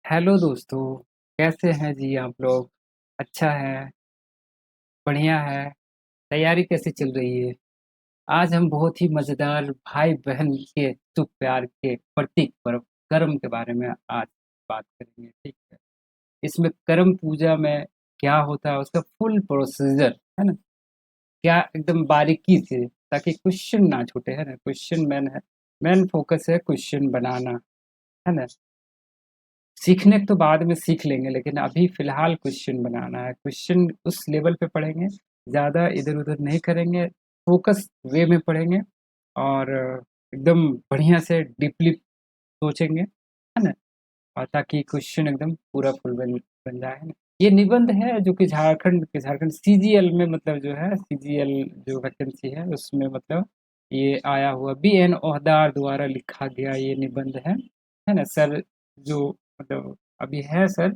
Hello दोस्तों, कैसे हैं जी आप लोग? अच्छा है, बढ़िया है। तैयारी कैसी चल रही है? आज हम बहुत ही मज़ेदार भाई-बहन के शुभ प्यार के प्रतीक पर्व करम के बारे में आज बात करेंगे, ठीक है? इसमें करम पूजा में क्या होता है, उसका फुल प्रोसीजर, है ना? क्या एकदम बारीकी से ताकि क्वेश्चन ना छूटे, है ना? क्वेश्चन मेन फोकस है क्वेश्चन बनाना, है ना? सीखने तो बाद में सीख लेंगे, लेकिन अभी फ़िलहाल क्वेश्चन बनाना है। क्वेश्चन उस लेवल पे पढ़ेंगे, ज़्यादा इधर-उधर नहीं करेंगे, फ़ोकस वे में पढ़ेंगे और एकदम बढ़िया से डीपली सोचेंगे, है ना? और ताकि क्वेश्चन एकदम पूरा फुल बन जाए, है ना? ये निबंध है जो कि झारखंड सीजीएल में मतलब जो है सीजीएल जो वैकेंसी है उसमें मतलब ये आया हुआ बीएन ओहदार द्वारा लिखा गया ये निबंध है ना सर? जो मतलब अभी है सर,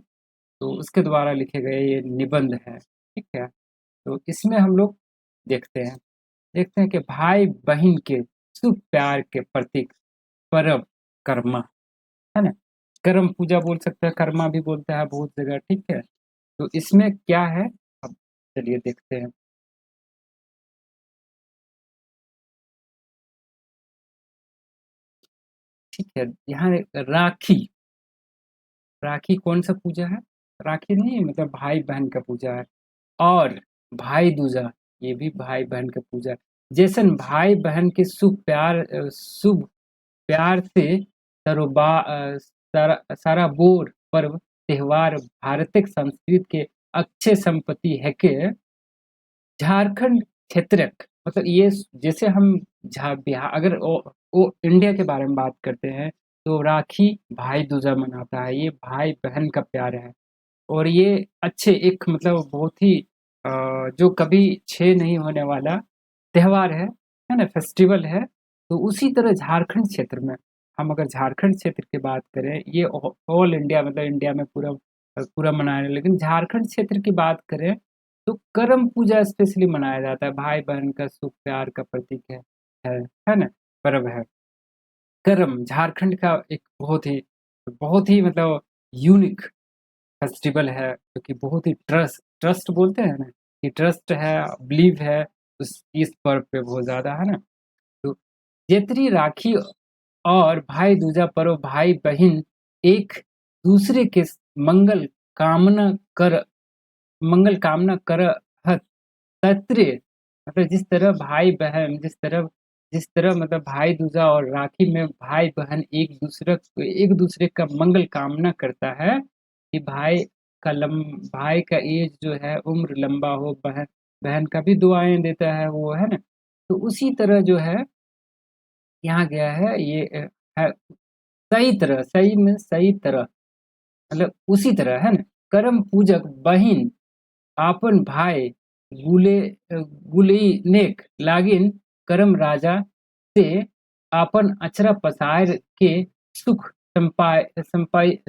तो उसके द्वारा लिखे गए ये निबंध है, ठीक है? तो इसमें हम लोग देखते हैं देखते हैं कि भाई-बहिन के शुभ प्यार के प्रतीक पर्व कर्मा, है ना? करम पूजा बोल सकते हैं, कर्मा भी बोलता है बहुत जगह, ठीक है? तो इसमें क्या है? अब चलिए देखते हैं। ठीक है, यहाँ राखी, राखी कौन-सा पूजा है? राखी नहीं मतलब भाई-बहन का पूजा है। और भाई-दूजा, ये भी भाई-बहन का पूजा है। जैसन भाई-बहन के शुभ प्यार से सराबोर पर्व त्योहार भारतीय संस्कृति के अक्षय संपत्ति है के झारखंड क्षेत्रक मतलब ये जैसे हम बिहार अगर वो इंडिया के बारे में बात करते हैं तो राखी भाई दूजा मनाता है, ये भाई बहन का प्यार है। और ये अच्छे एक मतलब बहुत ही जो कभी छः नहीं होने वाला त्योहार है ना, फेस्टिवल है। तो उसी तरह झारखंड क्षेत्र में हम अगर झारखंड क्षेत्र की बात करें, ये ऑल इंडिया मतलब इंडिया में पूरा मनाया है, लेकिन झारखंड क्षेत्र की बात करें तो करम पूजा स्पेशली मनाया जाता है, भाई बहन का सुख प्यार का प्रतीक है है ना, पर्व है। करम झारखंड का एक बहुत ही मतलब यूनिक फेस्टिवल है, क्योंकि बहुत ही ट्रस्ट ट्रस्ट बोलते हैं ना, कि ट्रस्ट है, बिलीव है उस इस पर्व पे बहुत ज़्यादा, है ना? तो जेतरी राखी और भाई दूजा पर्व भाई-बहिन एक दूसरे के मंगल कामना कर मंगल कामना करहत तत्रे मतलब जिस तरह मतलब भाई दूजा और राखी में भाई बहन एक दूसरे का मंगल कामना करता है कि भाई का एज जो है उम्र लंबा हो, बहन बहन का भी दुआएं देता है वो, है ना? तो उसी तरह जो है यहाँ गया है ये है सही तरह मतलब उसी तरह, है ना? करम पूजक बहिन आपन भाई गुले गुलैनेक लागिन करम राजा से आपन अचरा पसार के सुख संपाइत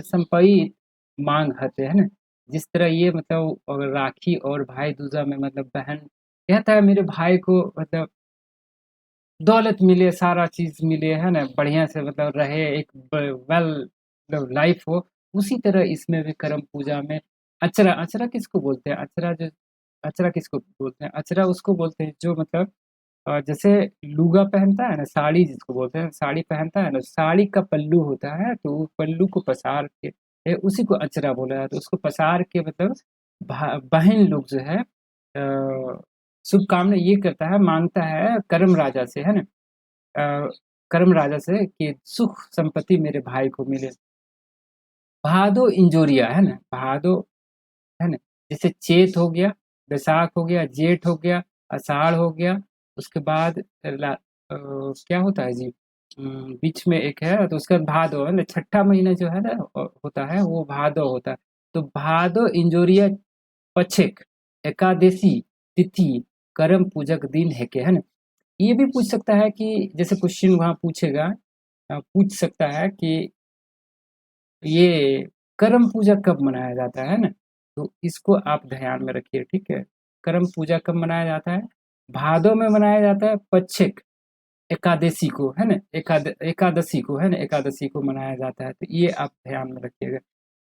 मांग हते, है ना? जिस तरह ये मतलब अगर राखी और भाई दूजा में मतलब बहन कहता है मेरे भाई को मतलब दौलत मिले, सारा चीज़ मिले, है ना? बढ़िया से मतलब रहे, एक ब वेल मतलब लाइफ़ हो। उसी तरह इसमें भी करम पूजा में अचरा अचरा किसको बोलते हैं? अचरा किसको बोलते हैं? अचरा उसको बोलते हैं जो मतलब जैसे लूगा पहनता है ना, साड़ी जिसको बोलते हैं, साड़ी पहनता है ना, साड़ी का पल्लू होता है, तो वो पल्लू को पसार के उसी को अचरा बोला जाता है। उसको पसार के मतलब बहन लोग जो है शुभकामना ये करता है, माँगता है करम राजा से, है ना? अ, करम राजा से कि सुख संपत्ति मेरे भाई को मिले। भादो इंजोरिया, है ना? भादो, है ना? जैसे चैत हो गया, बैसाख हो गया, जेठ हो गया, आषाढ़ हो गया, उसके बाद क्या होता है जी? बीच में एक है तो उसके बाद भादो है ना, छठा महीना जो है ना होता है वो भादो होता है। तो भादो इंजोरिया पक्षक एकादशी तिथि करम पूजक दिन है के, है ना? ये भी पूछ सकता है कि जैसे क्वेश्चन वहाँ पूछेगा, पूछ सकता है कि ये करम पूजा कब मनाया जाता है ना? तो इसको आप ध्यान में रखिए, ठीक है? करम पूजा कब मनाया जाता है? भादो में मनाया जाता है पक्षक एकादशी को, है ना? एकादशी को, है ना? एकादशी को मनाया जाता है, तो ये आप ध्यान में रखिएगा।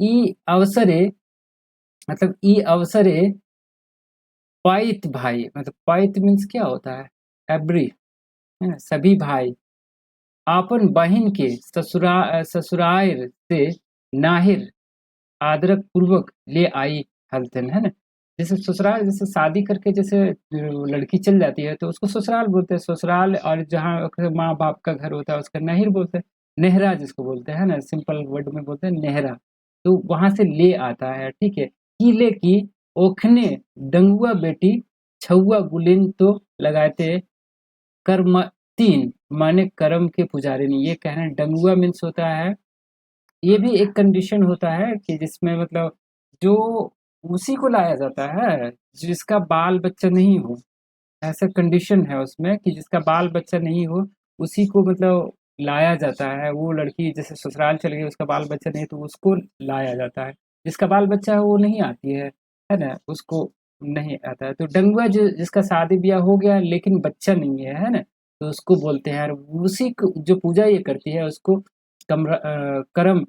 ई अवसरे मतलब ई अवसरे पैत भाई, मतलब पैत मीन्स क्या होता है? एवरी, है ना, सभी भाई आपन बहिन के ससुराल से नाहिर आदरक पूर्वक ले आई हलतन, है ना। जैसे ससुराल, जैसे शादी करके जैसे लड़की चल जाती है तो उसको ससुराल बोलते हैं, ससुराल, और जहाँ माँ बाप का घर होता है उसका नहिर बोलते हैं, नेहरा जिसको बोलते हैं ना, सिंपल वर्ड में बोलते हैं नेहरा। तो वहां से ले आता है, ठीक है। कीले की ओखने डंगुआ बेटी छुआ गुलिन तो लगाते कर्म तीन, माने कर्म के पुजारिनी। ये कहना डंगुआ मीन्स होता है, ये भी एक कंडीशन होता है कि जिसमें मतलब जो उसी को लाया जाता है जिसका बाल बच्चा नहीं हो। ऐसा कंडीशन है उसमें कि जिसका बाल बच्चा नहीं हो उसी को मतलब लाया जाता है। वो लड़की जैसे ससुराल चली गई, उसका बाल बच्चा नहीं, तो उसको लाया जाता है। जिसका बाल बच्चा है वो नहीं आती है ना, उसको नहीं आता है। तो डंगुआ जो जिसका शादी ब्याह हो गया लेकिन बच्चा नहीं है ना, तो उसको बोलते हैं। और उसी को जो पूजा ये करती है उसको करम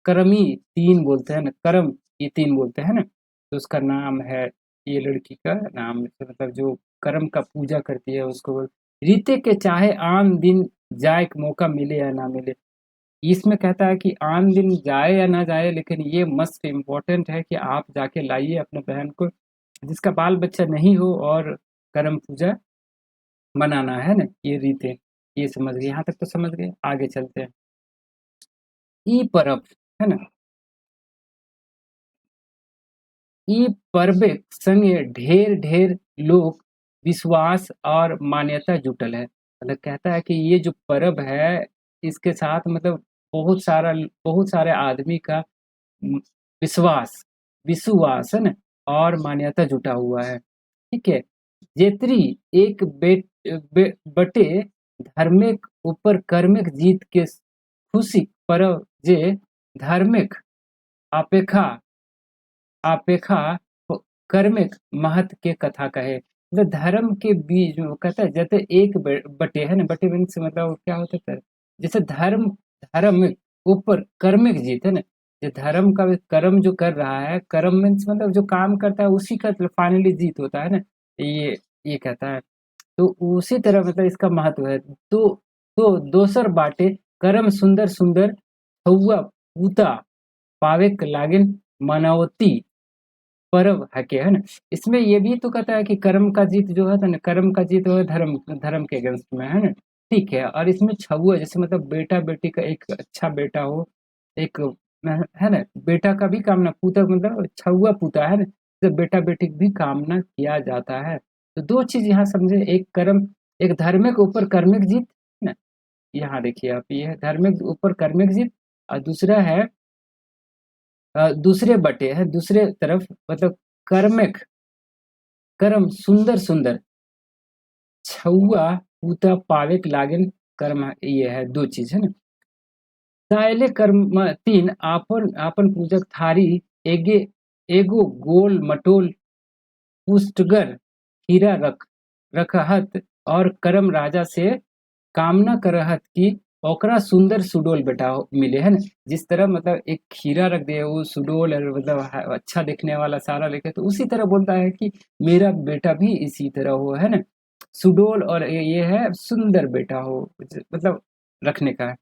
करमी तीन बोलते हैं ना, करम ये तीन बोलते हैं ना। तो उसका नाम है, ये लड़की का नाम मतलब जो कर्म का पूजा करती है उसको रीते के चाहे आन दिन जाए, मौका मिले या ना मिले। इसमें कहता है कि आन दिन जाए या ना जाए, लेकिन ये मस्ट इम्पोर्टेंट है कि आप जाके लाइए अपने बहन को जिसका बाल बच्चा नहीं हो, और कर्म पूजा मनाना है ना, ये रीते। ये समझ गए? यहाँ तक तो समझ गए, आगे चलते हैं। ई परब, है ना, ई पर्वे संगे ढेर ढेर लोग विश्वास और मान्यता जुटल है। मतलब कहता है कि ये जो पर्व है इसके साथ मतलब बहुत सारे आदमी का म, विश्वास विश्वास है ना, और मान्यता जुटा हुआ है, ठीक है। जेतरी एक बटे धार्मिक ऊपर कर्मिक जीत के खुशी पर्व जे धार्मिक अपेक्षा अपेक्षा कर्मिक महत्व के कथा कहे। मतलब धर्म के बीच में वो कहता है जैसे एक बटे, है ना, बटे मीन्स मतलब क्या होता है जैसे धर्म धर्म ऊपर कर्मिक जीत, है ना। जो धर्म का कर्म जो कर रहा है, कर्म मीन्स मतलब जो काम करता है उसी का फाइनली जीत होता है ना। ये कहता है। तो उसी तरह मतलब इसका महत्व है। तो दोसर बाटे कर्म सुंदर सुंदर हौवा पूता पावे लागिन मनावती पर्व है के, है ना। इसमें ये भी तो कहता है कि कर्म का जीत जो है ना, कर्म का जीत हो धर्म धर्म के अगेंस्ट में, है ना। ठीक है। और इसमें छुआ जैसे मतलब बेटा बेटी का एक अच्छा बेटा हो, एक है ना, बेटा का भी कामना, पूता मतलब छुआ पूता, है ना, तो बेटा बेटी की भी कामना किया जाता है। तो दो चीज यहाँ समझे, एक कर्म, एक धार्मिक ऊपर कर्मिक जीत, है ना। यहाँ देखिए आप, ये है धार्मिक ऊपर कर्मिक जीत, और दूसरा है दूसरे बटे है दूसरे तरफ मतलब कर्मिक कर्म सुंदर सुंदर छुआ पूता पावेक लागेन कर्म, ये है दो चीज, है ना। सायले कर्म तीन आपन आपन पूजक थारी एगे एगो गोल मटोल पुष्टगर हीरा रखहत, और करम राजा से कामना करहत कि ओकरा सुंदर सुडोल बेटा मिले, है ना। जिस तरह मतलब एक खीरा रख दिया वो सुडोल और मतलब अच्छा दिखने वाला सारा लेके, तो उसी तरह बोलता है कि मेरा बेटा भी इसी तरह हो, है ना, सुडोल, और ये है सुंदर बेटा हो, मतलब रखने का है।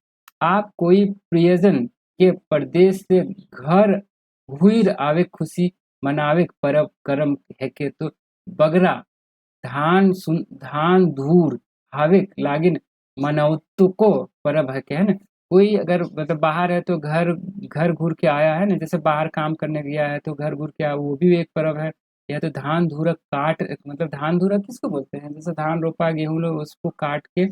आप कोई प्रियजन के परदेश से घर घुर आवे खुशी मनावे परब करम है के, तो बगरा धान धूर हावे लागिन मनौतु को परब है के, है ना। कोई अगर मतलब बाहर है तो घर घर घूर के आया है ना, जैसे बाहर काम करने गया है तो घर घूर के आया, वो भी एक परब है। या तो धान धूरक काट, मतलब धान धूरक किसको बोलते हैं, जैसे धान रोपा गेहूं लोग उसको काट के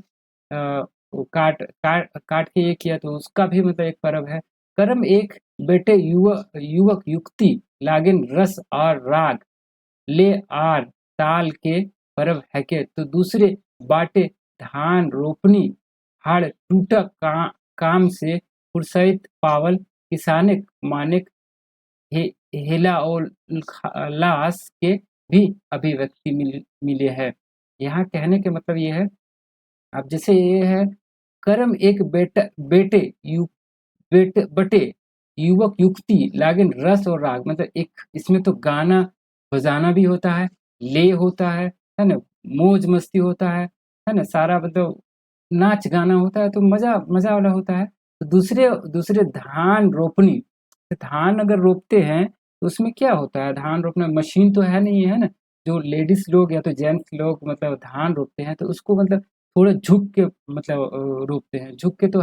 वो काट के ये किया, तो उसका भी मतलब एक पर्व है। कर्म एक बेटे युवक युक्ति लागिन रस और राग ले आर ताल के पर्व है के, तो दूसरे बाटे धान रोपनी हाड़ टूटा काम से फुर्सत पावल किसाने मानिक हे, हेला और लाश के भी अभिव्यक्ति मिले है। यहाँ कहने के मतलब ये है, अब जैसे ये है कर्म एक बेटे युवक युक्ति लागिन रस और राग, मतलब एक इसमें तो गाना बजाना भी होता है होता है ना? मौज मस्ती होता है ना? सारा मतलब नाच गाना होता है, तो मजा मजा वाला होता है। तो दूसरे दूसरे धान रोपनी, धान अगर रोपते हैं तो उसमें क्या होता है, धान रोपना मशीन तो है नहीं, है ना? जो लेडीज लोग या तो जेंट्स लोग मतलब धान रोपते हैं तो उसको मतलब थोड़ा झुक के मतलब रोपते हैं, झुक के तो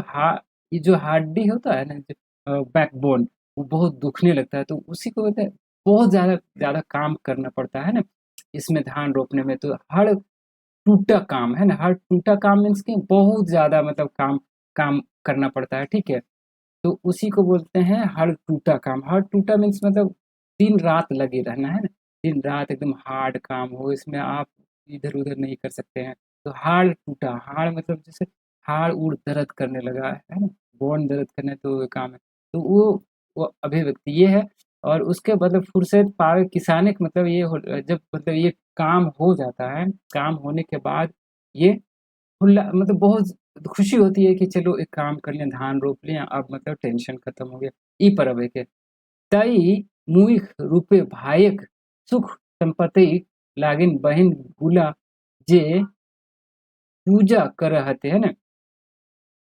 ये जो हड्डी होता है ना, बैकबोन, वो बहुत दुखने लगता है, तो उसी को कहते हैं बहुत ज्यादा ज्यादा काम करना पड़ता है ना इसमें धान रोपने में। तो हर टूटा काम है ना, हर टूटा काम मीन्स कि बहुत ज्यादा मतलब काम काम करना पड़ता है, ठीक है? तो उसी को बोलते हैं हर टूटा काम। हर टूटा मीन्स मतलब दिन रात लगे रहना, है ना? दिन रात एकदम हार्ड काम हो, इसमें आप इधर उधर नहीं कर सकते हैं। तो हाड़ टूटा, हाड़ मतलब जैसे हाड़ उड़ दर्द करने लगा है ना? बोन दर्द करने, तो वो काम है। तो वो अभिव्यक्ति ये है। और उसके मतलब फुर्सत पावे किसानिक मतलब ये जब मतलब ये काम हो जाता है, काम होने के बाद ये खुला मतलब बहुत खुशी होती है कि चलो एक काम कर लिया, धान रोप लिया, अब मतलब टेंशन खत्म हो गया। ई परब है के तई मुइख रूपे भायक सुख संपत्ति लागिन बहिन गुला जे पूजा करहते, है ना?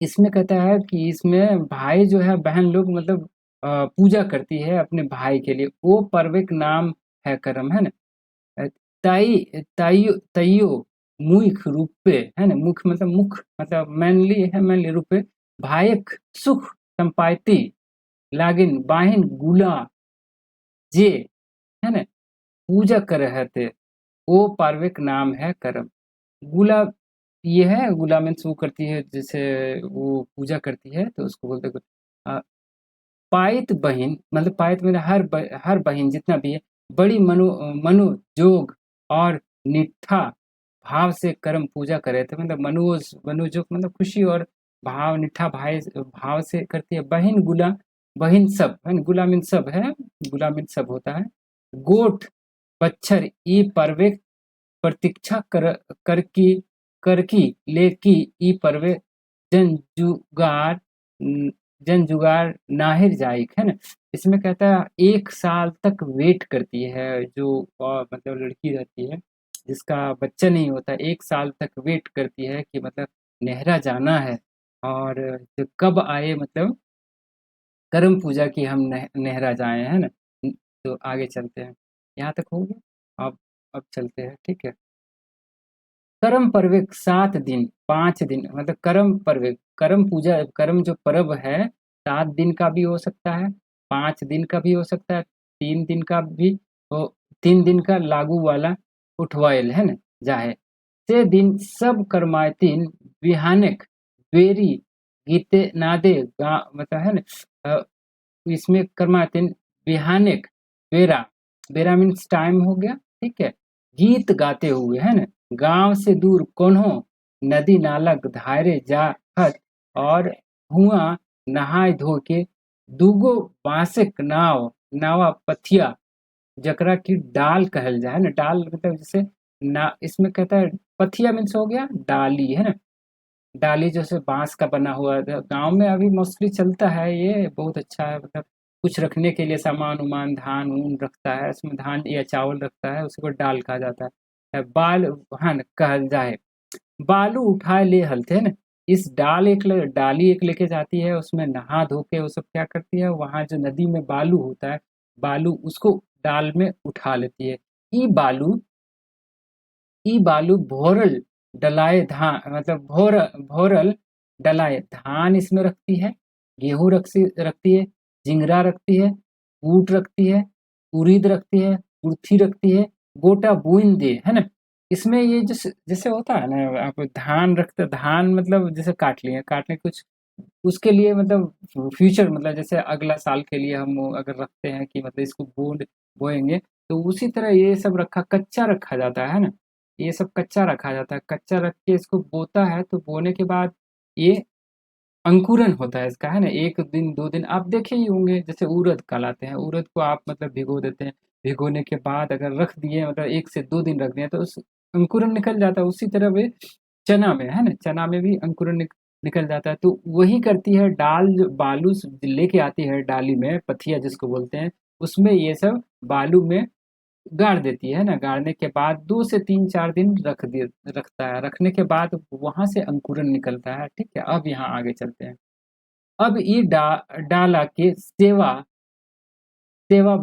इसमें कहता है कि इसमें भाई जो है बहन लोग मतलब पूजा करती है अपने भाई के लिए, वो पर्व एक नाम है करम, है ना? अ, ताई ताइयो तइयो मुख रूपे, है ना? मुख मतलब मुख मतलब मैनली है, मैनली रूपे भायक सुख संपायति लागिन बाहिन गुला जे, है ना? पूजा कर हते, वो पार्विक नाम है करम। गुला ये है, गुला मीन्स वो करती है, जैसे वो पूजा करती है तो उसको बोलते हैं पायत बहिन, मतलब पायत में हर बहिन जितना भी है बड़ी मनोजोग और निष्ठा भाव से कर्म पूजा करे थे, मतलब मनोजोग मतलब खुशी और भाव निष्ठा भाव से करती है। बहिन गुला, बहिन सब है न, गुला मीन सब है, गुला मीन सब होता है। गोठ बच्छर ई पर्वे प्रतीक्षा कर की लेकी ई पर्वे जन जुगार जन जुगार नाहिर जायक, है ना? इसमें कहता है 1 साल तक वेट करती है जो मतलब लड़की रहती है, जिसका बच्चा नहीं होता, 1 साल तक वेट करती है कि मतलब नेहरा जाना है, और जो कब आए मतलब करम पूजा की हम नेहरा जाएँ, है ना? तो आगे चलते हैं। यहाँ तक हो गया? अब चलते हैं, ठीक है? करम परवेक 7 दिन, 5 दिन मतलब करम परवेक, करम पूजा, करम जो पर्व है 7 दिन का भी हो सकता है, 5 दिन का भी हो सकता है, 3 दिन का भी हो, 3 दिन का लागू वाला उठवाइल, है ना? जाहे। ते दिन सब कर्मायतिन बिहानेक बेरी गीते नादे गा मतलब है ना? इसमें कर्मातिन बिहानेक बेरा, बेरा मीन्स टाइम हो गया, ठीक है? गीत गाते हुए, है ना? गांव से दूर कोन्हो नदी नाला धारे जाहत, और हुआ नहाय धो के दूगो बांसक नाव, नावा पथिया जकरा की डाल कहल जाए ना, डाल मतलब जैसे ना, इसमें कहता है पथिया मीन्स हो गया डाली, है ना? डाली जैसे बांस का बना हुआ गांव में अभी मोस्टली चलता है, ये बहुत अच्छा है, मतलब कुछ रखने के लिए सामान उमान धान ऊन रखता है, उसमें धान या चावल रखता है, उसको डाल कहा जाता है। बाल हाँ कहल जाए, बालू उठाए ले हलते है ना, इस डाली एक लेके जाती है, उसमें नहा धो के वो सब क्या करती है, वहां जो नदी में बालू होता है, बालू उसको डाल में उठा लेती है। ई बालू ई बालू भोरल डलाए धान मतलब भोरल डलाए धान इसमें रखती है, गेहूं रखती है, जिंगरा रखती है, ऊट रखती है, उड़ीद रखती है, कुर्थी रखती है, गोटा बूंदी, है ना? इसमें ये जैसे जैसे होता है ना, आप धान रखते, धान मतलब जैसे काटने कुछ उसके लिए मतलब फ्यूचर मतलब जैसे अगला साल के लिए हम अगर रखते हैं कि मतलब इसको बोएंगे, तो उसी तरह ये सब कच्चा रखा जाता है ना, ये सब कच्चा रखा जाता है, कच्चा रख के इसको बोता है, तो बोने के बाद ये अंकुरन होता है इसका, है ना? 1 दिन 2 दिन आप देखे ही होंगे, जैसे उड़द कहलाते हैं, उड़द को आप मतलब भिगो देते हैं, भिगोने के बाद अगर रख दिए मतलब 1 से 2 दिन रख दिए तो उस अंकुरन निकल जाता है, उसी तरह वे चना में, है ना? चना में भी अंकुरन निकल जाता है। तो वही करती है, डाल जो बालू लेके आती है डाली में, पथिया जिसको बोलते हैं, उसमें ये सब बालू में गाड़ देती है ना। गाड़ने के बाद 2 से 3 4 दिन रखता है। रखने के बाद वहां से अंकुरन निकलता है। ठीक है, अब यहाँ आगे चलते हैं। अब ये डाला के सेवा सेवा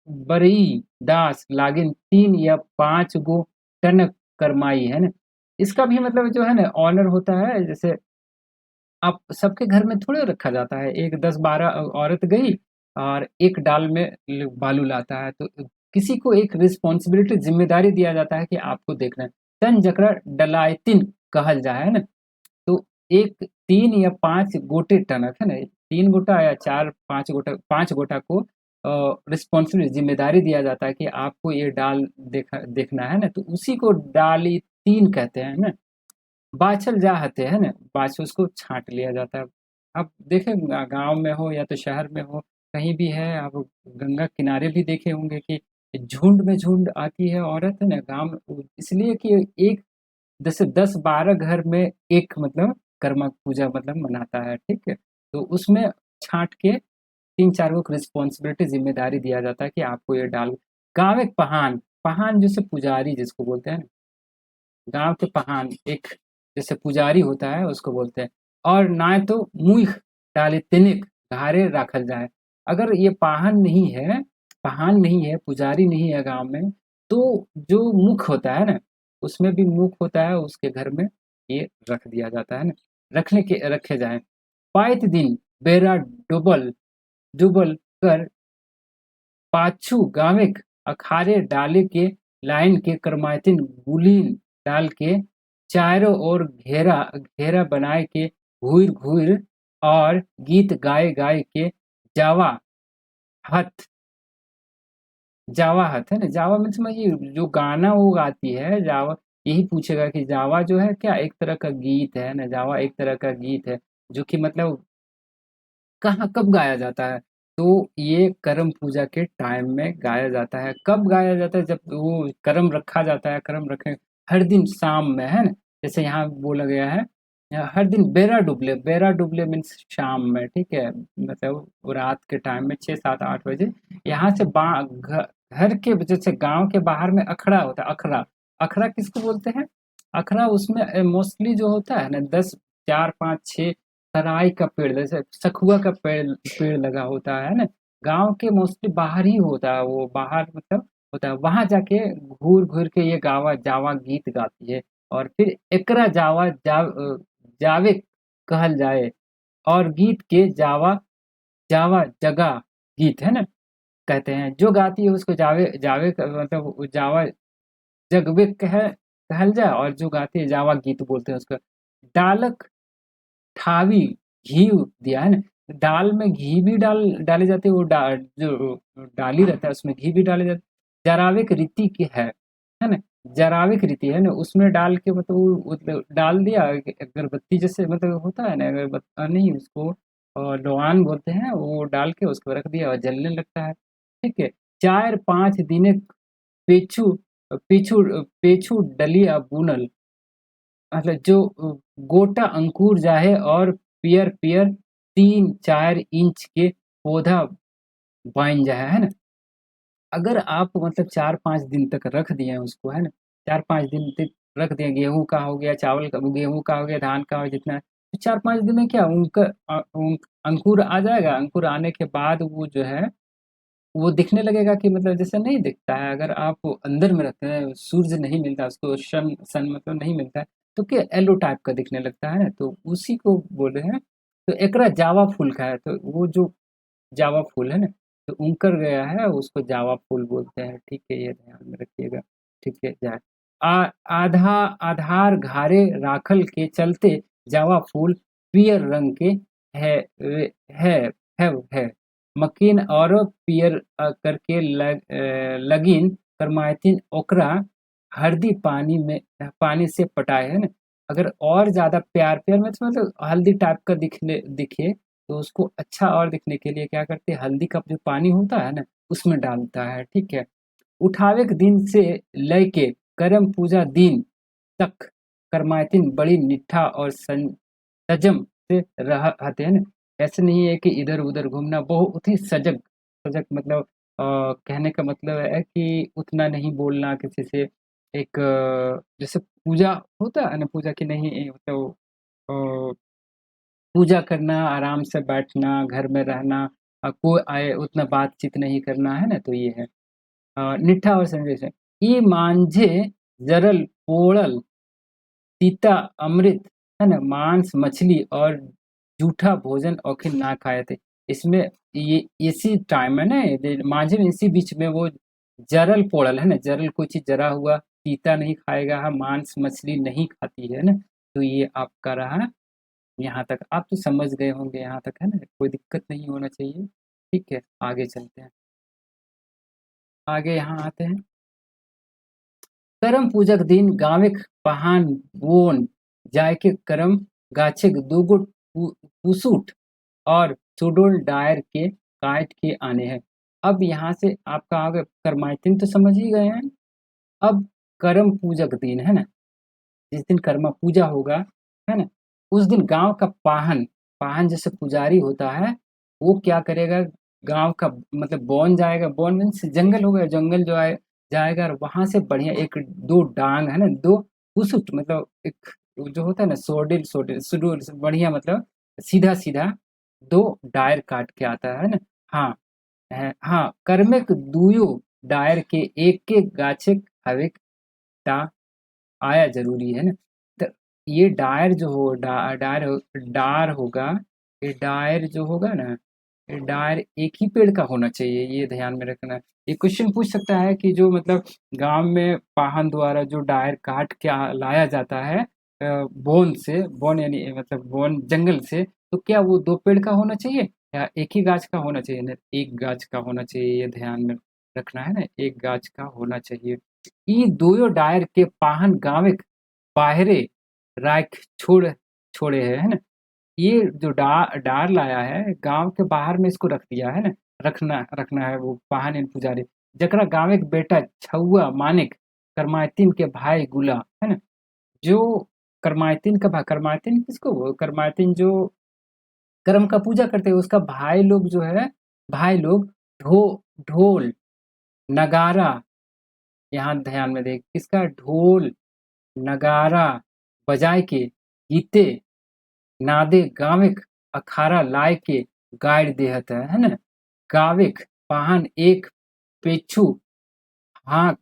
बरई दास लागिन 3 या 5 गो टनक करमाई है ना। इसका भी मतलब जो है ना, ऑनर होता है। जैसे आप सबके घर में थोड़े रखा जाता है, एक 10 12 औरत गई और एक डाल में बालू लाता है। तो किसी को एक रिस्पॉन्सिबिलिटी, जिम्मेदारी दिया जाता है कि आपको देखना है। तन जकरा डलायतिन कहल जाए है ना। तो एक 3 या 5 गोटे टनक है ना, 3 गोटा या 4 5 गोटा, 5 गोटा को रिस्पॉन्सिबिलिटी, जिम्मेदारी दिया जाता है कि आपको ये डाल देखना है ना। तो उसी को डाली तीन कहते हैं ना। बाछल जाहते है ना, बाछल उसको छाँट लिया जाता है। आप देखें गाँव में हो या तो शहर में हो, कहीं भी है, आप गंगा किनारे भी देखे होंगे कि झुंड में झुंड आती है औरत है ना गाँव में, इसलिए कि एक जैसे 10 12 घर में एक मतलब कर्मा पूजा मतलब मनाता है। ठीक है, तो उसमें छाँट के 3 4 को रिस्पॉन्सिबिलिटी, जिम्मेदारी दिया जाता है कि आपको ये डाल। गाँव एक पहान, पहान जैसे पुजारी जिसको बोलते हैं, गाँव के पहान एक जैसे पुजारी होता है उसको बोलते हैं। और ना तो मुख डाले तिनिक घारे राखल जाए। अगर ये पाहन नहीं है, पहान नहीं है, पुजारी नहीं है गाँव में, तो जो मुख होता है ना, उसमें भी मुख होता है, उसके घर में ये रख दिया जाता है ना, रखे जाए। पाँच दिन बेरा डुबल डुबल कर पाछू गावेक अखारे डाले के लाइन के करमातिन गुलीन डाल के चारों ओर घेरा घेरा बनाए के घूर घूर और गीत गाए गाए के जावा हथ जावा हथ है ना। जावा में समझिए जो गाना वो गाती है जावा, यही पूछेगा कि जावा जो है क्या एक तरह का गीत है ना। जावा एक तरह का गीत है जो कि मतलब कहाँ कब गाया जाता है? तो ये करम पूजा के टाइम में गाया जाता है। कब गाया जाता है? जब वो करम रखा जाता है, करम रखे हर दिन शाम में, है ना? जैसे यहाँ बोला गया है, हर दिन बेरा डुबले मीन्स शाम में, ठीक है? मतलब वो रात के टाइम में 6 7 8 बजे यहाँ से घर के जैसे गांव के बाहर में अखड़ा होता है। अखड़ा, अखड़ा किसको बोलते हैं? अखड़ा उसमें मोस्टली जो होता है ना, 10 4 5 6 सराय का पेड़, जैसे सखुआ का पेड़ लगा होता है ना, गांव के मोस्टली बाहर ही होता है। वो बाहर मतलब होता है, वहां जाके घूर घूर के ये गावा जावा गीत गाती है। और फिर एकरा जावे कहल जाए। और गीत के जावा जावा जगा गीत है ना कहते हैं। जो गाती है उसको जावे जावे मतलब वो जावा जगवे कहल जाए। और जो गाती है जावा गीत बोलते हैं उसको। डालक ठावी घी दिया है ना। दाल में घी भी डाले जाते हैं। वो जो डाली रहता है उसमें घी भी डाले जाते हैं। जराविक रीति की है ना। जराविक रीति है ना, उसमें डाल के मतलब वो मतलब डाल दिया अगरबत्ती जैसे मतलब होता है ना, नहीं उसको लोहान बोलते हैं, वो डाल के उसको रख दिया और जलने लगता है। ठीक है, 4 5 दिने पेछू पेछू पेछू डलिया बुनल, मतलब जो गोटा अंकुर जाहे और पियर पियर 3 4 इंच के पौधा बन जाए है ना। अगर आप मतलब 4 5 दिन तक रख दिए हैं उसको, है ना, 4 5 दिन तक रख दिए, गेहूं का हो गया, चावल का, गेहूं का हो गया, धान का हो गया, जितना है, तो 4 5 दिन में क्या उनका अंकुर आ जाएगा। अंकुर आने के बाद वो जो है वो दिखने लगेगा कि मतलब जैसे नहीं दिखता है अगर आप अंदर में रखते हैं, सूरज नहीं मिलता उसको, सन सन मतलब नहीं मिलता है, तो क्या येलो टाइप का दिखने लगता है ना। तो उसी को बोल रहे हैं। तो एकरा जावा फूल का है, तो वो जो जावा फूल है ना, तो उनकर गया है उसको जावा फूल बोलते हैं। ठीक है, ये ध्यान में रखिएगा। ठीक है, जाए आधा आधार घारे राखल के चलते जावा फूल पियर रंग के है है है मकीन और पियर करके लगिन करमायतिन ओकरा हल्दी पानी से पटाए है ना। अगर और ज्यादा प्यार प्यार में तो मतलब हल्दी टाइप का दिखे, तो उसको अच्छा और दिखने के लिए क्या करते हैं, हल्दी का जो पानी होता है ना उसमें डालता है। ठीक है, उठावे के दिन से लेके करम पूजा दिन तक करमायतिन बड़ी निष्ठा और सजम से रहते हैं ना। ऐसे नहीं है कि इधर उधर घूमना, बहुत ही सजग सजग मतलब कहने का मतलब है कि उतना नहीं बोलना किसी से। एक जैसे पूजा होता है ना, पूजा की नहीं मतलब पूजा करना, आराम से बैठना, घर में रहना, कोई आए उतना बातचीत नहीं करना, है ना? तो ये है। निठा और संदेश है। ई मांझे जरल पोड़ल सीता अमृत, है ना? मांस मछली और जूठा भोजन औखिन ना खाए थे। इसमें ये इसी टाइम है ना, मांझे में इसी बीच में वो जरल पोड़ल, है ना? जरल कोई चीज जरा हुआ, सीता नहीं खाएगा, हाँ, मांस मछली नहीं खाती है ना। तो ये आपका रहा यहाँ तक। आप तो समझ गए होंगे यहाँ तक, है ना? कोई दिक्कत नहीं होना चाहिए। ठीक है, आगे चलते हैं। आगे यहाँ आते हैं। करम पूजक दिन गावेक पहान बोन जायके करम गाछे दूगुट पुसूट और सुडोल डायर के काट के आने हैं। अब यहाँ से आपका आगे करमाइतिन तो समझ ही गए हैं। अब करम पूजक दिन, है ना? जिस दिन कर्मा पूजा होगा, है ना? उस दिन गांव का पाहन, पाहन जैसे पुजारी होता है, वो क्या करेगा, गांव का मतलब बौन जाएगा, बौन मीन्स जंगल हो गया, जंगल जो है जाएगा और वहां से बढ़िया एक दो डांग, है ना, दो पुसुट मतलब एक जो होता है ना, सोडिल सोडिल सुडूल बढ़िया मतलब सीधा सीधा दो डायर काट के आता है ना। हाँ हाँ, कर्मेक दुयो डायर के एक एक गाछे हवे ता आया ज़रूरी है ना। तो ये डायर जो हो डार होगा, ये डायर जो होगा ना, ये डायर एक ही पेड़ का होना चाहिए, ये ध्यान में रखना है। ये क्वेश्चन पूछ सकता है कि जो मतलब गांव में पाहन द्वारा जो डायर काट के लाया जाता है बोन से, बोन यानी मतलब बोन जंगल से, तो क्या वो दो पेड़ का होना चाहिए या एक ही गाछ का होना चाहिए ना? एक गाछ का होना चाहिए, ये ध्यान में रखना है ना, एक गाछ का होना चाहिए। ई दोयो डायर के पाहन गावे बाहरे राख छोड़े है ना। ये जो डार लाया है गांव के बाहर में इसको रख दिया है ना। रखना रखना है वो पाहन इन पुजारी जकरा गाँव के बेटा छुआ मानिक करमायतीन के भाई गुला, है ना? जो करमायतीन का करमायतीन किसको करमायतीन जो कर्म का पूजा करते हैं उसका भाई लोग जो है, भाई लोग ढोल नगारा, यहाँ ध्यान में देख किसका, ढोल नगारा बजाए के गीते नादे गाविक अखाड़ा लाए के गाड़ देहत है ना। गाविक पाहन एक पेछू हाँक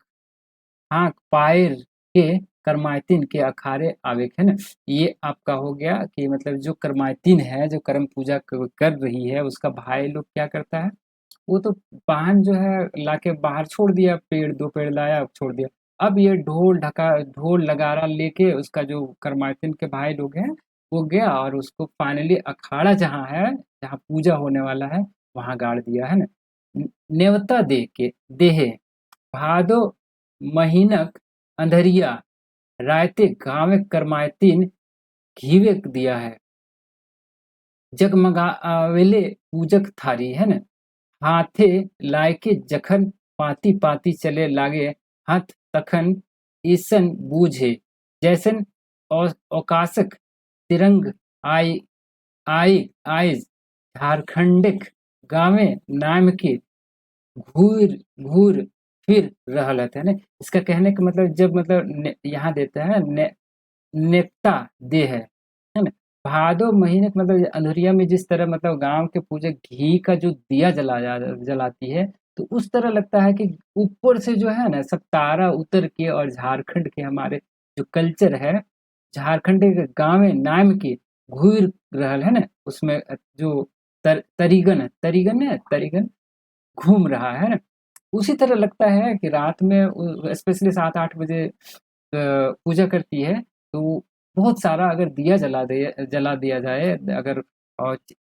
हाँक पायर के करमायतीन के अखाड़े आवेक, है ना। ये आपका हो गया कि मतलब जो करमायतीन है, जो कर्म पूजा कर रही है, उसका भाई लोग क्या करता है, वो तो वाहन जो है लाके बाहर छोड़ दिया, पेड़ दो पेड़ लाया छोड़ दिया। अब ये ढोल नगारा लेके उसका जो करमायतीन के भाई लोग हैं, वो गया और उसको फाइनली अखाड़ा जहाँ है, जहाँ पूजा होने वाला है, वहां गाड़ दिया, है ना। नेवता दे के देहे भादो महीनक अंधरिया रायते गाँव करमायतीन घीवे दिया है जगमगा आवेले पूजक थारी, है ना। हाथे लायके जखन पाती पाती चले लागे हाथ तखन ईसन बूझे जैसन औकासक तिरंग आई आई आइज झारखंडिक गावे नाम के घूर घूर फिर रहल है ना। इसका कहने का मतलब जब मतलब यहाँ देता है नेकता दे है ना। भादो महीने का मतलब अंधुरिया में जिस तरह मतलब गांव के पूजे घी का जो दिया जलाती है, तो उस तरह लगता है कि ऊपर से जो है ना सब तारा उतर के और झारखंड के हमारे जो कल्चर है, झारखंड के गाँव नाम के घूर रहल है ना, उसमें जो तरीगन है, तरीगन घूम रहा है ना। उसी तरह लगता है कि रात में स्पेशली 7-8 बजे पूजा करती है, तो बहुत सारा अगर दिया जला दिया जाए, अगर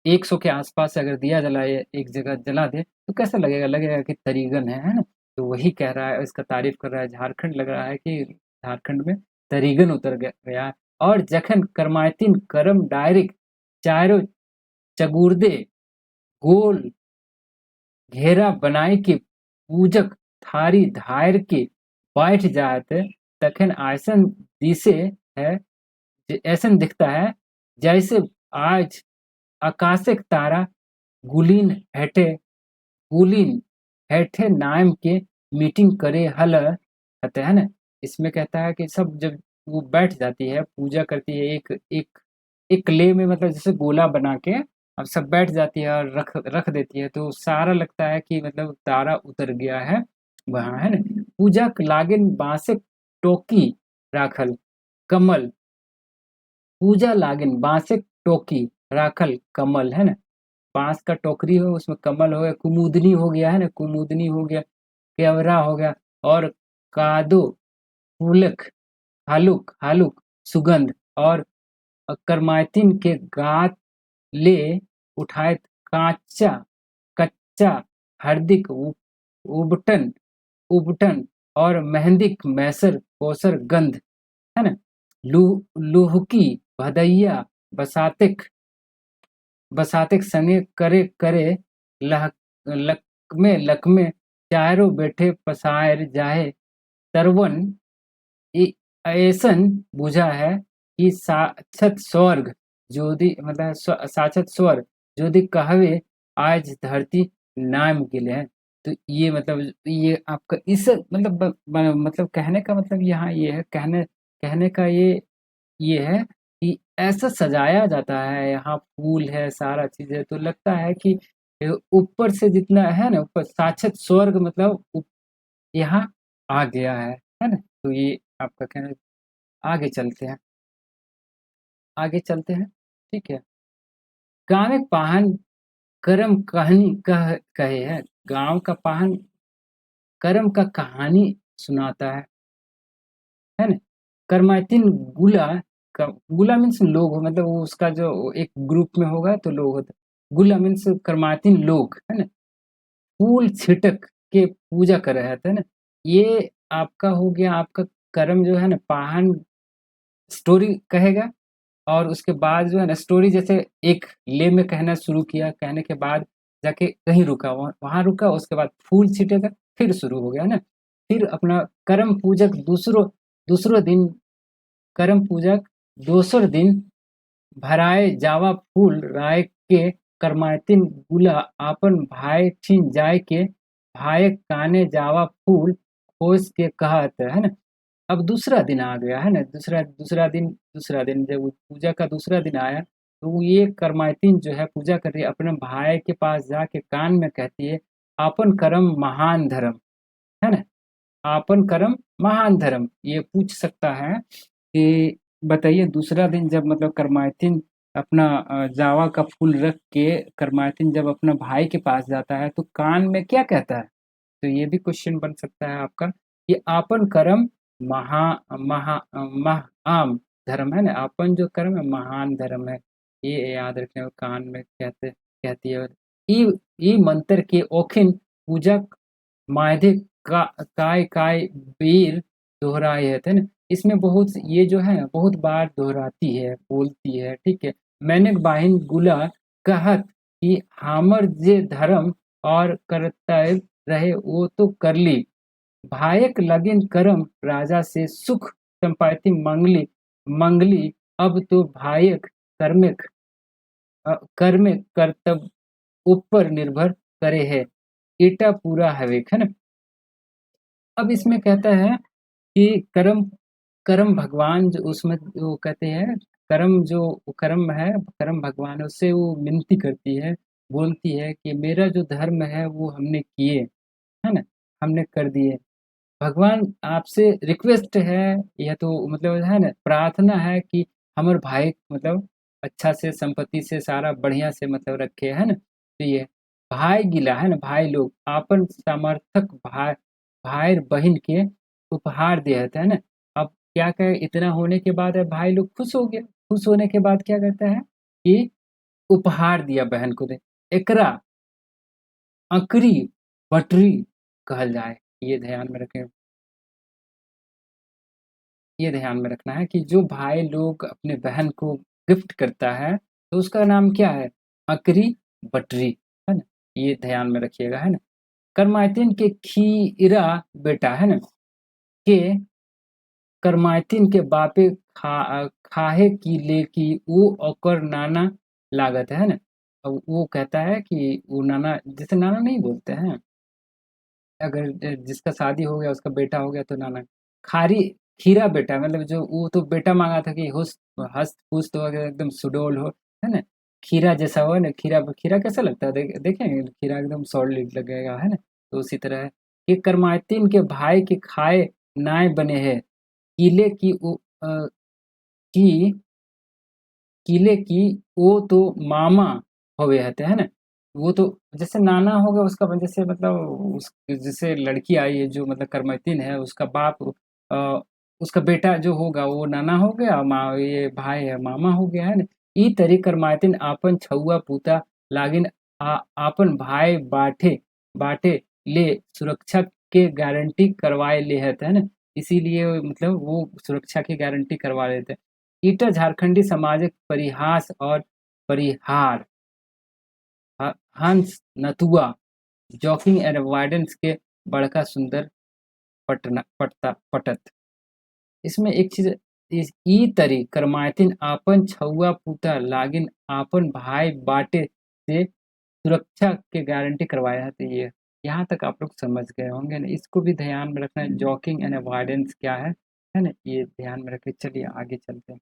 100 के आसपास अगर दिया जलाए एक जगह जला दे, तो कैसा लगेगा, लगेगा कि तरीगन है ना। तो वही कह रहा है, इसका तारीफ कर रहा है, झारखंड लग रहा है कि झारखंड में तरीगन उतर गया। और जखन करमायतीन करम डायरेक्ट चारों चगुर्दे गोल घेरा बनाई के पूजक थारी धार के बैठ जात तखन ऐसन दिसे है, ऐसन दिखता है जैसे आज आकाशिक तारा गुलीन हेठे गुलीन हेठे नाम के मीटिंग करे हल कहते हैं ना। इसमें कहता है कि सब जब वो बैठ जाती है पूजा करती है एक एक एक क्ले में, मतलब जैसे गोला बना के अब सब बैठ जाती है और रख रख देती है, तो सारा लगता है कि मतलब तारा उतर गया है वहां, है ना। पूजा लागिन बांसे टोकी राखल कमल, पूजा लागिन बांसे टोकी राखल कमल, है ना। बांस का टोकरी हो उसमें कमल हो गया, कुमुदनी हो गया, है ना, कुमुदनी हो गया, केवड़ा हो गया, और कादो फूलक हालुक हालुक सुगंध, और करमाइतिन के गात ले उठाए कांचा कच्चा हरदिक उबटन उबटन, और मेहंदिक मैसर कोसर गंध, है ना। लुहकी भदैया बसातिक बसातिक संगे करे करे लह लकमे लकमे चारों बैठे पसायर जाए तरवन, ऐसन बुझा है कि साक्षात स्वर्ग ज्योति, मतलब साक्षात स्वर्ग ज्योति कहवे आज धरती नाम गिले हैं। तो ये मतलब ये आपका इस मतलब मतलब कहने का मतलब यहाँ ये है, कहने कहने का ये है कि ऐसा सजाया जाता है, यहाँ फूल है सारा चीज है, तो लगता है कि ऊपर से जितना है ना, ऊपर साक्षात स्वर्ग मतलब यहाँ आ गया है ना। तो ये आपका कहना। आगे चलते हैं, आगे चलते हैं, ठीक है। गाँव में पाहन करम कहानी कहे है, गांव का पाहन करम का कहानी सुनाता है ना। करमातिन गुला का, गुला मीन्स लोग हो, मतलब वो उसका जो एक ग्रुप में होगा तो लोग होता, गुला मीन्स करमातिन लोग, है ना। फूल छिटक के पूजा कर रहे थे ना। ये आपका हो गया, आपका कर्म जो है ना, पाहन स्टोरी कहेगा, और उसके बाद जो है ना स्टोरी जैसे एक ले में कहना शुरू किया, कहने के बाद जाके कहीं रुका, वहां रुका, उसके बाद फूल छीटेगा, फिर शुरू हो गया ना। फिर अपना कर्म पूजक दूसरो दूसरो दिन कर्म पूजक दोसर दिन भराए जावा फूल राय के करमातिन गुला आपन भाई छिन जाय के भाई काने जावा फूल खोज के कहत, है ना। अब दूसरा दिन आ गया है ना, दूसरा दिन जब वो पूजा का दूसरा दिन आया, तो वो ये करमाइतिन जो है पूजा कर रही है, अपने भाई के पास जाके कान में कहती है, आपन कर्म महान धर्म, है ना। आपन कर्म महान धर्म, ये पूछ सकता है कि बताइए दूसरा दिन जब मतलब करमाइतिन अपना जावा का फूल रख के करमाइतिन जब अपना भाई के पास जाता है तो कान में क्या कहता है। तो ये भी क्वेश्चन बन सकता है आपका कि आपन कर्म महा महा महाम धर्म, है ना। आपन जो कर्म है महान धर्म है, ये याद रखने को कान में कहती है। ई ई मंत्र के ओखिन पूजक मायधे का काय काय वीर दोहराए है ना। इसमें बहुत ये जो है बहुत बार दोहराती है, बोलती है, ठीक है। मैंने बाहिन गुला कहत कि हमर जे धर्म और कर्तव्य रहे वो तो कर ली, भायक लगिन करम राजा से सुख संपाति मंगली मंगली, अब तो भायक कर्मिक कर्म कर्तव्य ऊपर निर्भर करे है, एटा पूरा हवेक, है ना। अब इसमें कहता है कि कर्म कर्म भगवान जो उसमें वो कहते हैं, कर्म जो कर्म है, कर्म भगवान है, उससे वो विनती करती है, बोलती है कि मेरा जो धर्म है वो हमने किए, है ना, हमने कर दिए। भगवान आपसे रिक्वेस्ट है, यह तो मतलब है ना प्रार्थना है कि हमर भाई मतलब अच्छा से संपत्ति से सारा बढ़िया से मतलब रखे, है ना। तो ये भाई गिला, है ना, भाई लोग आपन समर्थक भाई भाई बहन के उपहार दिया है ना। अब क्या कहे, इतना होने के बाद है भाई लोग खुश हो गया, खुश होने के बाद क्या करता है कि उपहार दिया बहन को दे, एकरा अकरी बटरी कहल जाए। ये ध्यान में रखें, ये ध्यान में रखना है कि जो भाई लोग अपने बहन को गिफ्ट करता है तो उसका नाम क्या है, अकरी बटरी, है ना। ये ध्यान में रखिएगा, है ना। करमाइतिन के खीरा बेटा, है ना, के करमाइतिन के बापे खाहे की ले की वो ओकर नाना लागत है ना। अब वो कहता है कि वो नाना, जैसे नाना नहीं बोलते हैं, अगर जिसका शादी हो गया उसका बेटा हो गया तो नाना। खारी खीरा बेटा, मतलब जो वो तो बेटा मांगा था कि हुस हस्त पुस्त हो, अगर एकदम सुडौल हो, है ना, खीरा जैसा हो ना। खीरा खीरा कैसा लगता है, देखेंगे खीरा एकदम सॉलिड लगेगा, है ना। तो उसी तरह है कि करमातिन के भाई के खाए नाय बने हैं, किले की की किले की वो तो मामा होवे हते, है ना। वो तो जैसे नाना हो गया उसका, जैसे मतलब उस जैसे लड़की आई है जो मतलब करमैतिन है, उसका बाप उसका बेटा जो होगा वो नाना हो गया, माँ ये भाई है मामा हो गया, है ना। ई तरी करमातिन आपन छुआ पूता लागिन आपन भाई बाटे बाटे ले सुरक्षा के गारंटी करवाए ले है ना। इसीलिए मतलब वो सुरक्षा की गारंटी करवा लेते हैं। ईटा झारखंडी सामाजिक परिहास और परिहार, हंस नथुआ, जॉकिंग एंड अवॉइडेंस के बड़का सुंदर पटत। इसमें एक चीज, ई तरी करमायतिन आपन छुआ पूता लागिन आपन भाई बाटे से सुरक्षा के गारंटी करवाया है। तो ये यहाँ तक आप लोग समझ गए होंगे ना। इसको भी ध्यान में रखना है, जॉकिंग एंड अवॉइडेंस क्या है ना, ये ध्यान में रखे। चलिए आगे चलते हैं।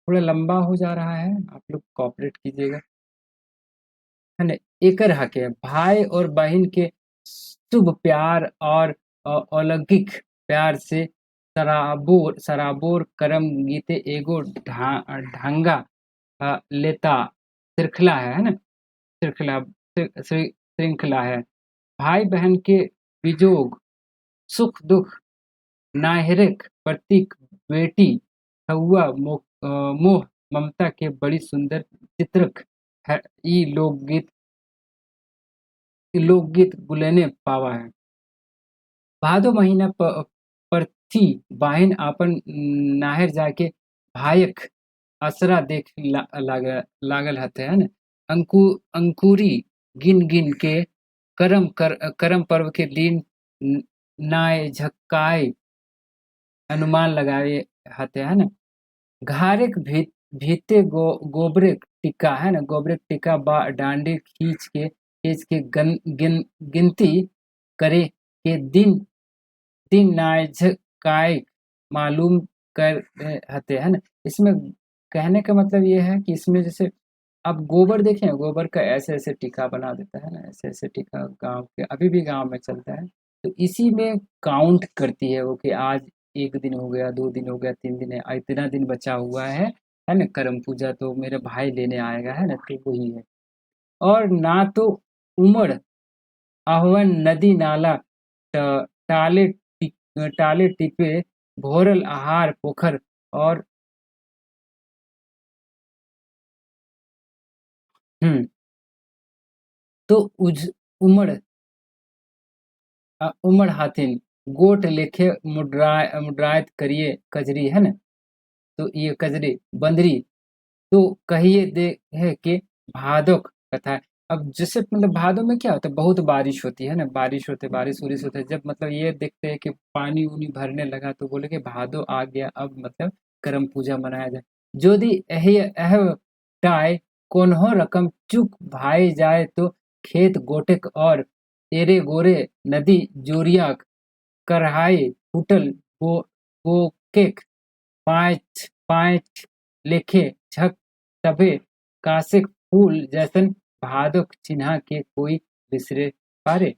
थोड़ा लंबा हो जा रहा है, आप लोग कॉपरेट कीजिएगा, है ना। एकर हके भाई और बहन के शुभ प्यार और अलौकिक प्यार से सराबोर सराबोर करम गीते एगो ढंगा लेता श्रृंखला है ना। श्रृंखला श्रृंखला है। भाई बहन के विजोग सुख दुख नाहरिक प्रतीक बेटी हउआ मोह ममता के बड़ी सुंदर चित्रक है। ई लोकगीत गुलेने पावा है। भादो महीना परथी बाहिन आपन नाहर जाके भायक असरा देख लागल हते, है न। अंकुरी गिन गिन के करम पर्व के दिन नाय झक्काय अनुमान लगाए हते, है ना। घारेक भीते गोबरे टिक्का, है ना। गोबरे टिक्का बा डांडी खींच के गिनती करे के दिन दिन नाइज काय मालूम कर हते, है ना। इसमें कहने का मतलब ये है कि इसमें जैसे आप गोबर देखें, गोबर का ऐसे ऐसे टीका बना देता है ना, ऐसे ऐसे टीका गांव के अभी भी गांव में चलता है। तो इसी में काउंट करती है वो कि आज एक दिन हो गया, 2 दिन हो गया, 3 दिन है, इतना दिन बचा हुआ है ना। करम पूजा तो मेरे भाई लेने आएगा, है ना, तो वही है। और ना तो उमड़ आह्वान नदी नाला टाले टाले टिपे भोरल आहार पोखर और हम्म तो उमड़ उमड़ हाथिन गोट लेखे मुड्रायत करिए कजरी, है ना। तो ये कजरी बंदरी तो कहिए दे है कि भादोक कथा है। अब जैसे मतलब भादों में क्या होता है, बहुत बारिश होती है ना, बारिश होते बारिश उरिश होते है। जब मतलब ये देखते हैं कि पानी उनी भरने लगा तो बोले कि भादो आ गया, अब मतलब करम पूजा मनाया जाए। जोदी एह टाय कोन्हो रकम चुक भाई जाए तो खेत गोटेक और एरे गोरे नदी जोरिया करहाई फूटल गोकेक पाँच पाँच लेखे झक तबे कासिक फूल जैसन भादुक चिन्हा के कोई बिसरे पारे।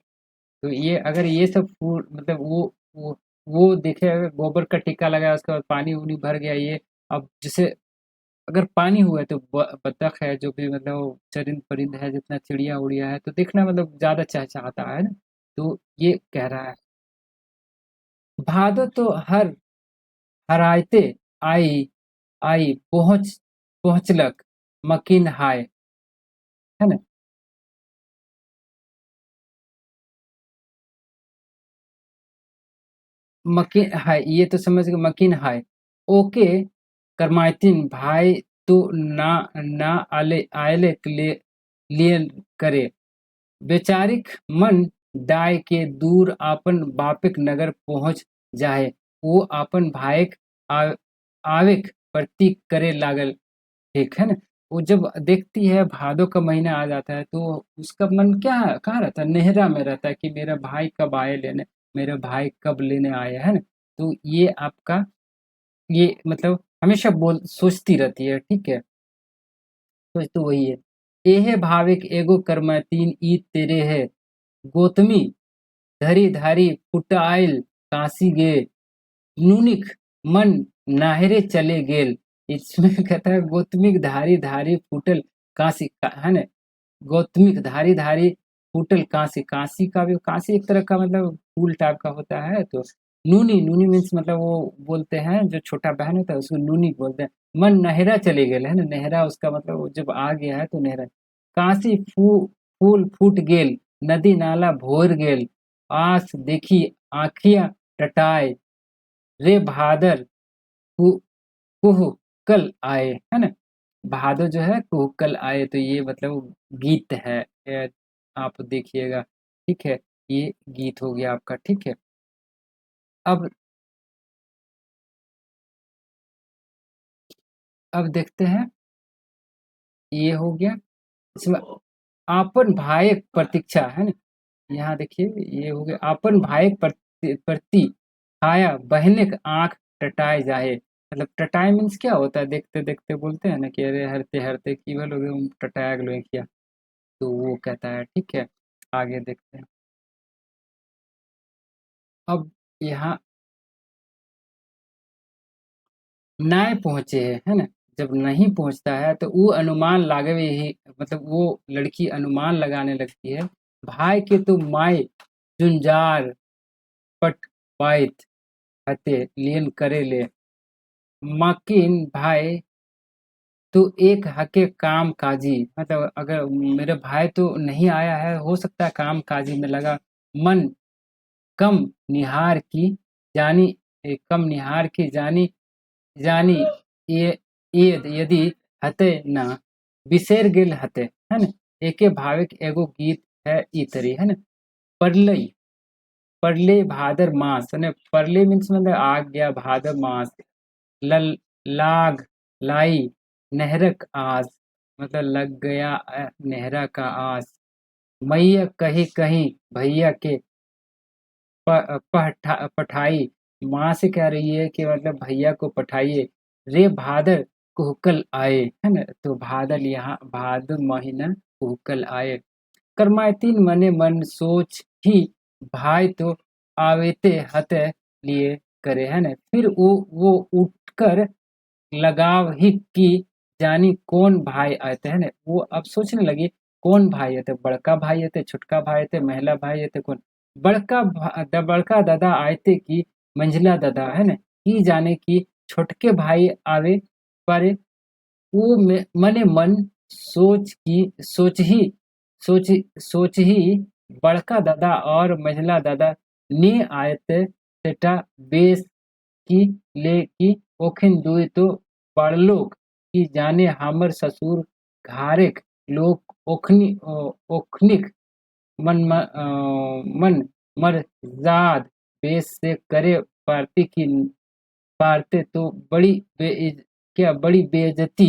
तो ये अगर ये सब फूल मतलब वो देखे, अगर गोबर का टिक्का लगाया उसके बाद पानी उनी भर गया ये। अब जैसे अगर पानी हुआ है तो बतख है जो भी मतलब वो चरिंद परिंद है, जितना चिड़िया उड़िया है, तो देखना मतलब ज्यादा चहचहाता है ना। तो ये कह रहा है भादो तो हरायते आई आई पहुंचलक मकीन हाय, है ना। मकीन हाय ये तो समझ गए, मकीन हाय ओके करमाइतिन भाई तो ना ना आले लिए करे बेचारिक मन डाय के दूर आपन बापिक नगर पहुंच जाए। वो अपन भाइक आवेक प्रतीक करे लागल। ठीक है ना? वो जब देखती है भादों का महीना आ जाता है तो उसका मन क्या कहाँ रहता है, नेहरा में रहता है कि मेरा भाई कब आए लेने, मेरा भाई कब लेने आए, है ना? तो ये आपका ये मतलब हमेशा बोल सोचती रहती है, ठीक है? सोच तो वही है। एहे भाविक एगो कर्म तीन ई तेरे है, गोतमी धरी धारी फुटाइल काशी गे, नूनिक मन नाहरे चले गेल। इसमें कहता है गोतमिक धारी धारी फूटल काशी है ना, गौतमिक धारी धारी फूटल कांसी, कांसी का भी कांसी एक तरह का मतलब फूल टाइप का होता है। तो नूनी नूनी मीन्स मतलब वो बोलते हैं जो छोटा बहन होता है उसको नूनी बोलते हैं। मन नहरा चले गेल है ना, नहरा उसका मतलब वो जब आ गया है तो नहरा। कांसी फूल फूट गेल, नदी नाला भोर गेल, आस देखी आखियां टटाए, रे भादर कु- कुहू कल आए, है ना? भादो जो है कुहकल आए, तो ये मतलब गीत है। आप देखिएगा, ठीक है? ये गीत हो गया आपका, ठीक है? अब अब देखते हैं, ये हो गया। इसमें आपन भायक प्रतीक्षा है ना, यहाँ देखिए ये हो गया आपन भायक प्रति छाया बहने का आंख टटाए जाए। मतलब टटाए मीन्स क्या होता है, देखते देखते बोलते हैं ना कि अरे हरते हरते की बोल हो गए टटाया गलो किया। तो वो कहता है, ठीक है? आगे देखते हैं। अब यहाँ नाय पहुँचे है ना? जब नहीं पहुँचता है तो वो अनुमान लगावे ही, मतलब वो लड़की अनुमान लगाने लगती है। भाई के तो माय जुंजार पट पाइत हते लियन करे ले, माकिन भाई तो एक हके काम काजी। मतलब अगर मेरा भाई तो नहीं आया है, हो सकता है काम काजी में लगा। मन कम निहार की जानी, कम निहार की जानी जानी ये यदि हते ना बिसेर गेल हते, है ना? एके भाविक एगो गीत है ई तरी, है ना? परलई परले भादर मास, है ना? परले मीन्स मतलब आ गया भादर मास। लल लाग लाई नहरक आस, मतलब लग गया नहरा का आस। मैया कही कहीं भैया के पठाई, माँ से कह रही है कि मतलब भैया को पठाइए। रे भादर कुहकल आए, है ना? तो भादर यहाँ भादर महीना कुहकल आए। कर्मायतीन मने मन सोच ही भाई तो आवेते हत लिए करे, है ना? फिर वो उठकर लगाव ही कि जानी कौन भाई आते हैं ना, वो अब सोचने लगी कौन भाई आते, बड़का भाई आते, छोटका भाई आते, महिला भाई आते, कौन बड़का दादा आयते कि मंझला दादा, है ना? की जाने की छोटके भाई आवे पर वो मने मन सोच सोच ही बड़का दादा और मंझला दादा ने आयते सेटा बेस की ले की ओखिन दुई तो बड़लोक की जाने हमर ससुर घारेक लोक ओखनिक मन मर्जाद बेस से करे पार्टी की पारते तो क्या बड़ी बेइज्जती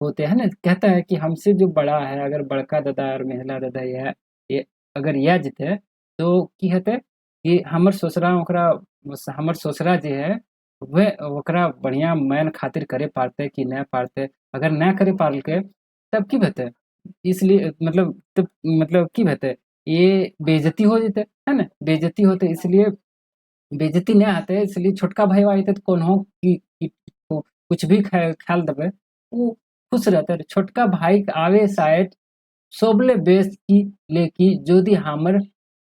होते हैं ना। कहता है कि हमसे जो बड़ा है, अगर बड़का दादा और महिला दादा ये अगर यह जीते तो की होते कि हमर ससुरा ओकरा, हमर ससुरा जे है वह ओकरा बढ़िया मैन खातिर करे पारते कि नहीं पारते। अगर ना करे पाल के तब की बते, इसलिए मतलब तब मतलब की बते ये बेइज्जती हो जेते, है ना? बेइज्जती होते इसलिए बेइज्जती नहीं आते, इसलिए छोटका भाई आते तो कौन हो कि कुछ भी ख्याल देवे वो खुश रहते। छोटका भाई के आवे शायद सोबले बेस की लेकी जोदी हमर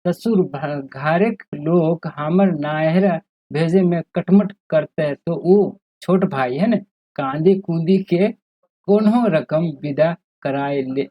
ससुर घारेक लोग हमर नायहरा भेजे में कटमट करते तो वो छोट भाई है ना कांदी कूंदी के कोनो रकम विदा कराए ले